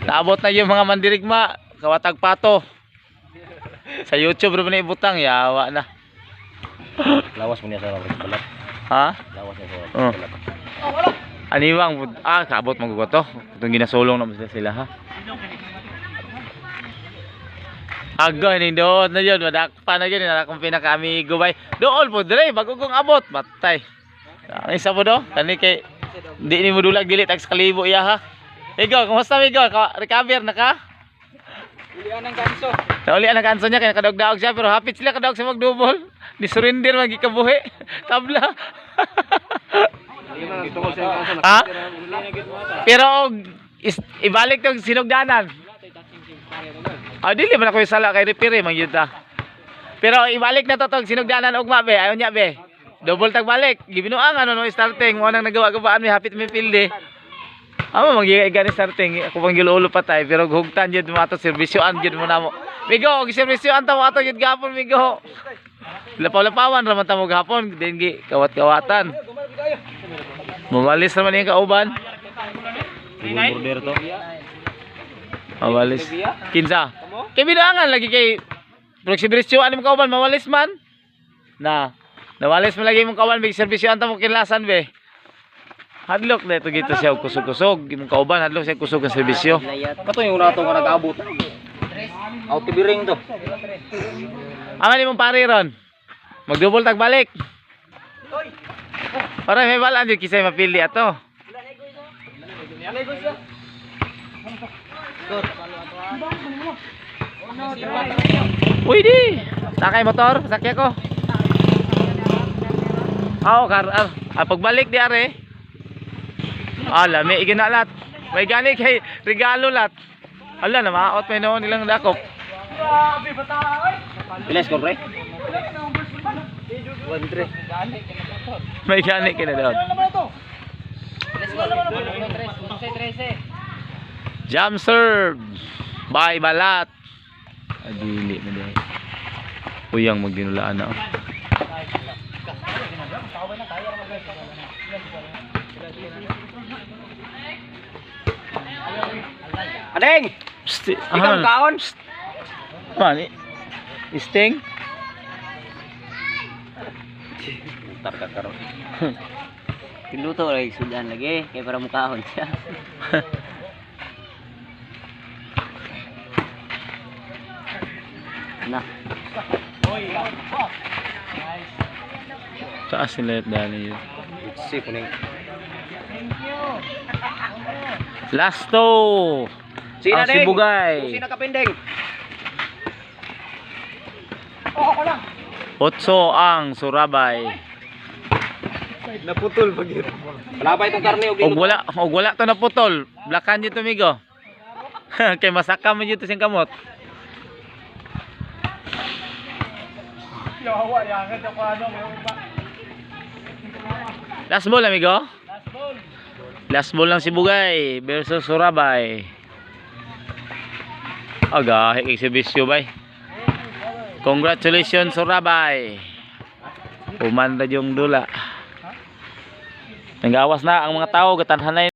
Naabot na yung mga mandirigma, kawatag pato. Sa YouTube rin na ibutang, yawa na. Lawas mo niya sa balat. Ha? Lawas niya sa Oh. balat. Aniwang, kabot magugot to. Itong ginasulong naman sila ha. Agay ni doon na yun, madakpa na yun, nakakong pinaka-amigo bay. Doon po, dre, bagugong abot, matay. Ang isa po do, kani kay, hindi ni mo dulag dilit, tags kalibo iya ha. Migo, kumusta Migo? Recover na ka? Ulian ng ganso. Naulian ang kanso niya, kaya nakadog-daog siya, pero hapit sila kadog sa mag-double. Di surrender, magikabuhi. Tabla. Ha? Pero, ibalik tong sinugdanan. Dili man ako isala kay referee mangyuta. Pero ibalik na to tong sinugdanan ugma be, ayon nya be. Double tag balik. Gibinuang ano no starting mo nang nagawa-gawaan mi hapit mi field. Amo mangyay gani starting ako pang gilulo patay pero hugtan jud mo ato serbisyoan jud mo namo. Migo, og serbisyoan ta mo ato jud gapon Migo. Lapaw-lapawan ra man ta mo gapon din gi kawat-kawatan. Mawalis naman yung kauban. Border to. Mawalis. Kinsa? Kay bidangan lagi kay flexibility ano mo kauban mawalis man. Nawalis mo lagi mong kauban big serbisyo anta mo kinlasan be. Hadlok na ito gito siya kusog-kusog, imong kauban hadlok siya kusog ang serbisyo. Kato yung rato nga nag-abot. Out tibiring to. Aman imong pari ron. Mag-double tag balik. Para may balaan jud kisay mapili ato. Uy di, sakay motor, sakya ko. Pagbalik di are. Lami iginalat. May gani kay regalo lat. Ala na maot may noon nilang dakop. Bilas ko pre. May gani kina daw. Jam serve. Bye balat. Adili na dai. Uyang magdinulaan na. Adeng. Ikaw kaon. Mani. Sting. Tar ka karon. Piluto lagi sudan lagi kay para mukhaon siya. Nah. Taas sila dali yun. Si kuning. Lasto. Sina ang sibugay. Sina kapindeng. Otso ang surabay. Naputol pagir. Wala pa itong karne Og wala to naputol. Blakan dito Migo. Kay masaka mo dito sing kamot. Yawa yangan ako ano ba. Last ball amigo. Last ball lang Sibugay versus Surabay. Aga, exhibition bay. Congratulations Surabay. Umanda yung dula. Nagawas na ang mga tao, gatanhanay.